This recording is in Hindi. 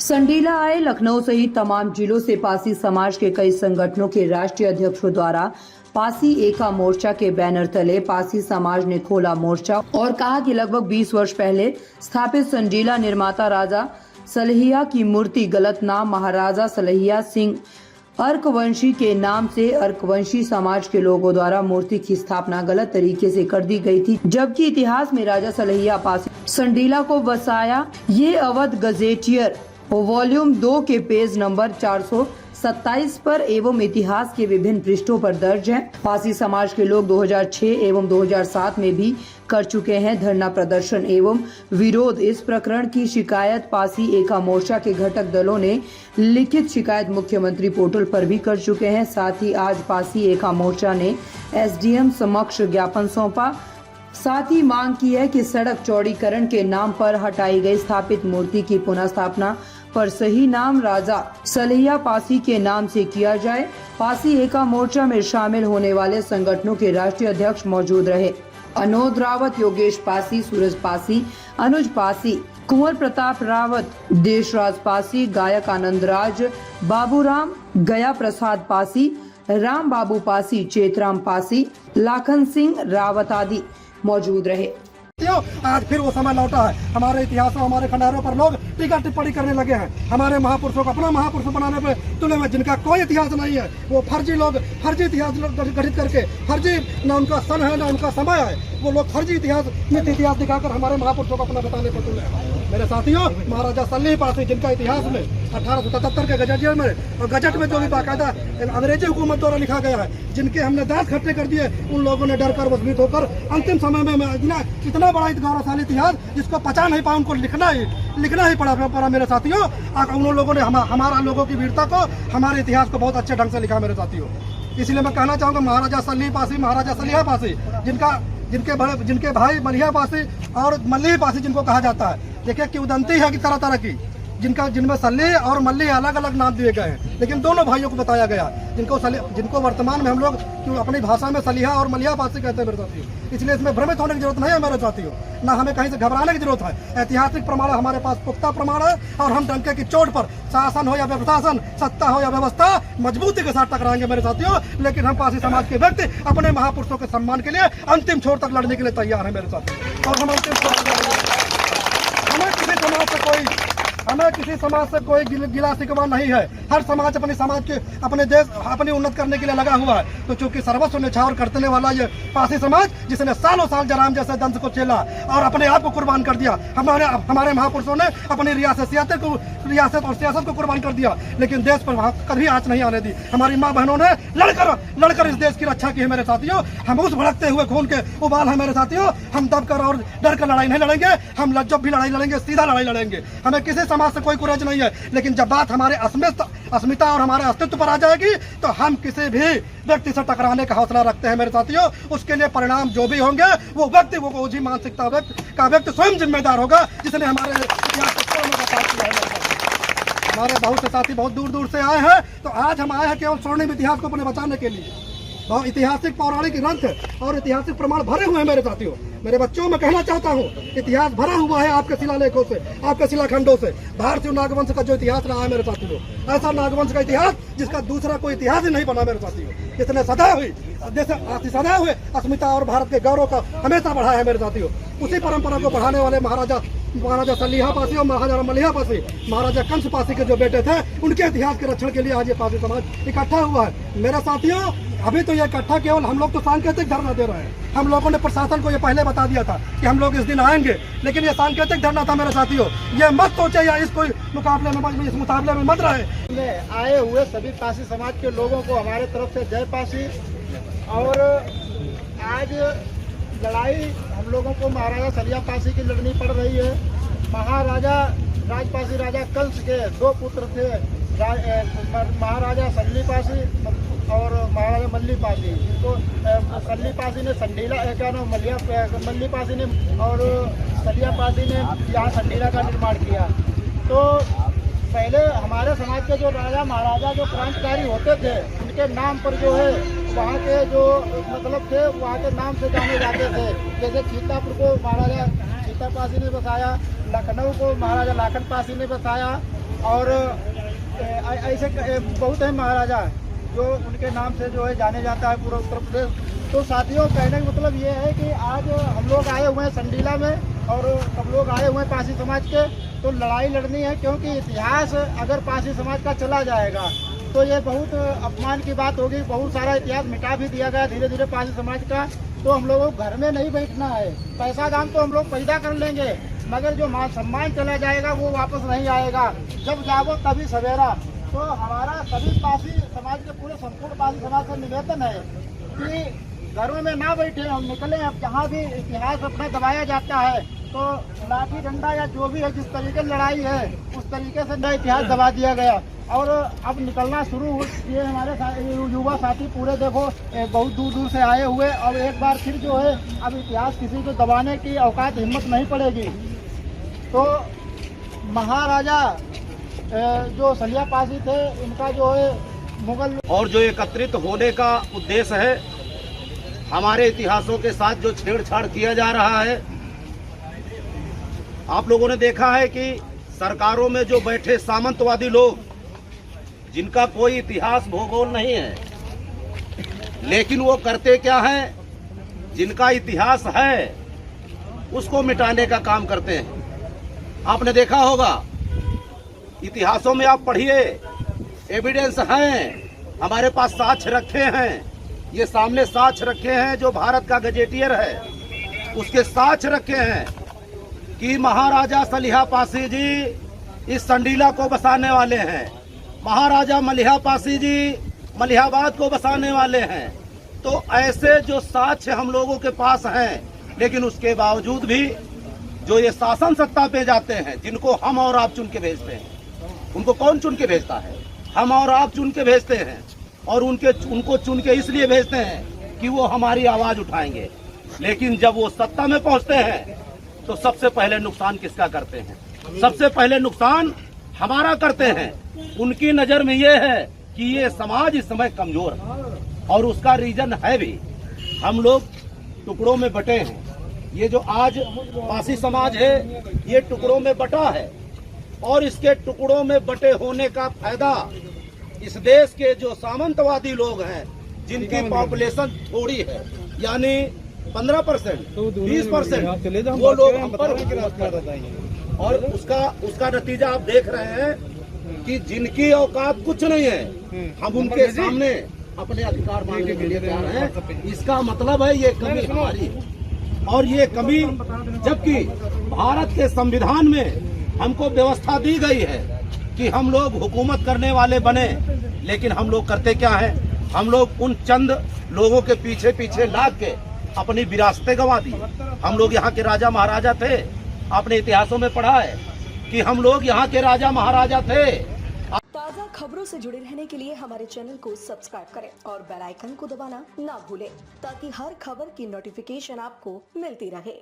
संडीला आए लखनऊ सहित तमाम जिलों से पासी समाज के कई संगठनों के राष्ट्रीय अध्यक्षों द्वारा पासी एका मोर्चा के बैनर तले पासी समाज ने खोला मोर्चा और कहा कि लगभग 20 वर्ष पहले स्थापित संडीला निर्माता राजा सलहिया की मूर्ति गलत नाम महाराजा सलहिया सिंह अर्कवंशी के नाम से अर्कवंशी समाज के लोगों द्वारा मूर्ति की स्थापना गलत तरीके से कर दी गई थी, जबकि इतिहास में राजा सलहिया पासी संडीला को बसाया। ये अवध गजेटियर वॉल्यूम 2 के पेज नंबर 427 पर एवं इतिहास के विभिन्न पृष्ठों पर दर्ज है। पासी समाज के लोग 2006 एवं 2007 में भी कर चुके हैं धरना प्रदर्शन एवं विरोध। इस प्रकरण की शिकायत पासी एका मोर्चा के घटक दलों ने लिखित शिकायत मुख्यमंत्री पोर्टल पर भी कर चुके हैं। साथ ही आज पासी एका मोर्चा ने एसडीएम समक्ष ज्ञापन सौंपा। साथ ही मांग की है कि सड़क चौड़ीकरण के नाम पर हटाई गई स्थापित मूर्ति की पुनः स्थापना पर सही नाम राजा सलहिया पासी के नाम से किया जाए। पासी एका मोर्चा में शामिल होने वाले संगठनों के राष्ट्रीय अध्यक्ष मौजूद रहे। अनोद रावत, योगेश पासी, सूरज पासी, अनुज पासी, कुंवर प्रताप रावत, देशराज पासी, गायक आनंद राज, बाबूराम, गया प्रसाद पासी, राम बाबू पासी, चेतराम पासी, लाखन सिंह रावत आदि मौजूद रहे। आज फिर वो समय लौटा है। हमारे इतिहास में हमारे खंडारों पर लोग टीका टिप्पणी करने लगे हैं। हमारे महापुरुषों को अपना महापुरुष बनाने पे तुले में जिनका कोई इतिहास नहीं है, वो फर्जी लोग फर्जी इतिहास गठित करके फर्जी न उनका सन है न उनका समय है, वो लोग फर्जी इतिहास दिखाकर हमारे महापुरुषों को अपना बताने पर तुले हैं। मेरे साथियों, महाराजा सलहिया पासी जिनका इतिहास में 1877 के गजटियर में और गजट में जो भी बाकायदा अंग्रेजी हुकूमत द्वारा लिखा गया है, जिनके हमने दांत खट्टे कर दिए, उन लोगों ने डरकर मजबूत होकर अंतिम समय में इतना बड़ा गौरवशाली इतिहास जिसको पचा नहीं पाया, उनको लिखना ही पड़ा मेरे साथियों। उन लोगों ने हमारा लोगों की वीरता को, हमारे इतिहास को बहुत अच्छे ढंग से लिखा मेरे साथियों। इसलिए मैं कहना चाहूँगा महाराजा सलहिया पासी जिनके भाई मलिया पासी और मल्ली पासी जिनको कहा जाता है। देखिए किंवदंती है कि तरह तरह की जिनमें सल्ली और मल्ली अलग अलग नाम दिए गए हैं, लेकिन दोनों भाइयों को बताया गया जिनको वर्तमान में हम लोग अपनी भाषा में सलिहा और मलिया पासी कहते हैं मेरे साथियों। इसलिए इसमें भ्रमित होने की जरूरत नहीं है मेरे साथियों, ना हमें कहीं से घबराने की जरूरत है। ऐतिहासिक प्रमाण हमारे पास पुख्ता प्रमाण है और हम डंके की चोट पर शासन हो या प्रशासन, सत्ता हो या व्यवस्था, मजबूती के साथ टकराएंगे मेरे साथियों। लेकिन हम पासी समाज के व्यक्ति अपने महापुरुषों के सम्मान के लिए अंतिम छोर तक लड़ने के लिए तैयार है मेरे साथियों। और हम अंतिम हमें किसी समाज से कोई गिला शिकवा नहीं है। हर समाज अपने देश अपनी उन्नत करने के लिए लगा हुआ है। तो चूंकि सर्वस्व न्यौछावर करने वाला ये पासी समाज, जिसने सालों साल जराम जैसे दंश को झेला और अपने आप को कुर्बान कर दिया, हमारे महापुरुषों ने अपनी रियासत और सियासत को कुर्बान कर दिया, लेकिन देश पर कभी आंच नहीं आने दी। हमारी माँ बहनों ने लड़कर इस देश की रक्षा की है मेरे साथियों। हम उस भड़कते हुए खून के उबाल है मेरे साथियों। हम दबकर और डर कर लड़ाई नहीं लड़ेंगे, हम जब भी लड़ाई लड़ेंगे सीधा लड़ाई लड़ेंगे। हमें किसी समाज से कोई कुरेज नहीं है, लेकिन जब बात हमारे अस्मिता और हमारे अस्तित्व पर आ जाएगी तो हम किसी भी व्यक्ति से टकराने का हौसला रखते हैं मेरे साथियों। उसके लिए परिणाम जो भी होंगे वो व्यक्ति वो उसी मानसिकता का व्यक्ति स्वयं जिम्मेदार होगा, जिसने हमारे इतिहास को तोड़ने का कार्य किया है। हमारे बहुत से साथी बहुत दूर दूर से आए हैं, तो आज हम आए हैं केवल स्वर्णिम इतिहास को अपने बचाने के लिए। बहुत ऐतिहासिक पौराणिक ग्रंथ और ऐतिहासिक प्रमाण भरे हुए हैं मेरे साथियों। मेरे बच्चों में कहना चाहता हूँ, इतिहास भरा हुआ है आपके शिलालेखों से, आपके शिलाखंडों से। भारतीय नागवंश का जो इतिहास रहा है मेरे साथियों, ऐसा नागवंश का इतिहास जिसका दूसरा कोई इतिहास ही नहीं बना मेरे साथियों। इसने सदा हुए अस्मिता और भारत के गौरव का हमेशा बढ़ाया है मेरे साथियों। उसी परंपरा को बढ़ाने वाले महाराजा सलहिया पासी और महाराजा मलिया पासी, महाराजा कंस पासी के जो बेटे थे, उनके इतिहास के रक्षण के लिए आज ये पासी समाज इकट्ठा हुआ है मेरे साथियों। अभी तो ये इकट्ठा केवल हम लोग तो सांकेतिक धरना दे रहे हैं। हम लोगों ने प्रशासन को ये पहले बता दिया था कि हम लोग इस दिन आएंगे, लेकिन ये सांकेतिक धरना था मेरे साथियों। ये मत सोचे या इस मुकाबले में मत रहे। आए हुए सभी पासी समाज के लोगों को हमारे तरफ से जय पासी। और आज लड़ाई हम लोगों को महाराजा सलहिया पासी की लड़नी पड़ रही है। महाराजा राजपासी राजा कंस के दो पुत्र थे, महाराजा सल्ली पासी और महाराजा मल्ली पासी। जिनको सल्ली पासी ने संडीला मल्ली पासी ने और सलहिया पासी ने यहाँ संडीला का निर्माण किया। तो पहले हमारे समाज के जो राजा महाराजा जो क्रांतिकारी होते थे, उनके नाम पर जो है वहाँ के जो मतलब थे वहाँ के नाम से जाने जाते थे। जैसे सीतापुर को महाराजा सीता पासी ने बसाया, लखनऊ को महाराजा लाखन पासी ने बसाया और ऐसे बहुत है महाराजा जो उनके नाम से जो है जाने जाता है पूरा उत्तर प्रदेश। तो साथियों, कहने का मतलब ये है कि आज हम लोग आए हुए हैं संडीला में और सब लोग आए हुए हैं पासी समाज के, तो लड़ाई लड़नी है, क्योंकि इतिहास अगर पासी समाज का चला जाएगा तो ये बहुत अपमान की बात होगी। बहुत सारा इतिहास मिटा भी दिया गया धीरे धीरे पासी समाज का। तो हम लोगों को घर में नहीं बैठना है, पैसा दाम तो हम लोग पैदा कर लेंगे, मगर जो मान सम्मान चला जाएगा वो वापस नहीं आएगा। जब जागो तभी सवेरा। तो हमारा सभी पासी समाज के पूरे संपूर्ण पासी समाज से निवेदन है कि घरों में ना बैठे, हम निकलें। अब जहाँ भी इतिहास अपना दबाया जाता है तो लाठी डंडा या जो भी है, जिस तरीके की लड़ाई है उस तरीके से नया इतिहास दबा दिया गया और अब निकलना शुरू ये हमारे युवा साथी पूरे देखो बहुत दूर दूर से आए हुए। और एक बार फिर जो है अब इतिहास किसी को दबाने की औकात हिम्मत नहीं पड़ेगी। तो महाराजा जो सलिया पासी थे, इनका जो है मुगल और जो एकत्रित होने का उद्देश्य है, हमारे इतिहासों के साथ जो छेड़छाड़ किया जा रहा है। आप लोगों ने देखा है कि सरकारों में जो बैठे सामंतवादी लोग, जिनका कोई इतिहास भूगोल नहीं है, लेकिन वो करते क्या है, जिनका इतिहास है उसको मिटाने का काम करते हैं। आपने देखा होगा, इतिहासों में आप पढ़िए, एविडेंस हैं, हमारे पास साक्ष्य रखे हैं। ये सामने साक्ष्य रखे हैं, जो भारत का गजेटियर है उसके साक्ष्य रखे हैं कि महाराजा सलिया पासी जी इस संडीला को बसाने वाले हैं, महाराजा मलिहा पासी जी मलिहाबाद को बसाने वाले हैं। तो ऐसे जो साक्ष्य हम लोगों के पास हैं, लेकिन उसके बावजूद भी जो ये शासन सत्ता पे जाते हैं, जिनको हम और आप चुन के भेजते हैं, उनको कौन चुन के भेजता है? हम और आप चुन के भेजते हैं। और उनको चुन के इसलिए भेजते हैं कि वो हमारी आवाज उठाएंगे। लेकिन जब वो सत्ता में पहुंचते हैं तो सबसे पहले नुकसान किसका करते हैं? सबसे पहले नुकसान हमारा करते हैं। उनकी नजर में ये है कि ये समाज इस समय कमजोर है, और उसका रीजन है भी, हम लोग टुकड़ों में बटे हैं। ये जो आज पासी समाज है, ये टुकड़ों में बटा है, और इसके टुकड़ों में बटे होने का फायदा इस देश के जो सामंतवादी लोग हैं, जिनकी पॉपुलेशन थोड़ी है, यानी 15%, 20%, वो लोग हम पर हुकूमत कर रहे हैं। और उसका नतीजा आप देख रहे हैं कि जिनकी औकात कुछ नहीं है, हम उनके सामने अपने अधिकार मांगने के लिए तैयार हैं। इसका मतलब है ये कमी हमारी है। और ये कमी, जबकि भारत के संविधान में हमको व्यवस्था दी गई है कि हम लोग हुकूमत करने वाले बने, लेकिन हम लोग करते क्या है? हम लोग उन चंद लोगों के पीछे पीछे लाग के अपनी विरासतें गंवा दी। हम लोग यहाँ के राजा महाराजा थे, आपने इतिहासों में पढ़ा है कि हम लोग यहाँ के राजा महाराजा थे। ताज़ा खबरों से जुड़े रहने के लिए हमारे चैनल को सब्सक्राइब करें और बेल आइकन को दबाना ना भूलें, ताकि हर खबर की नोटिफिकेशन आपको मिलती रहे।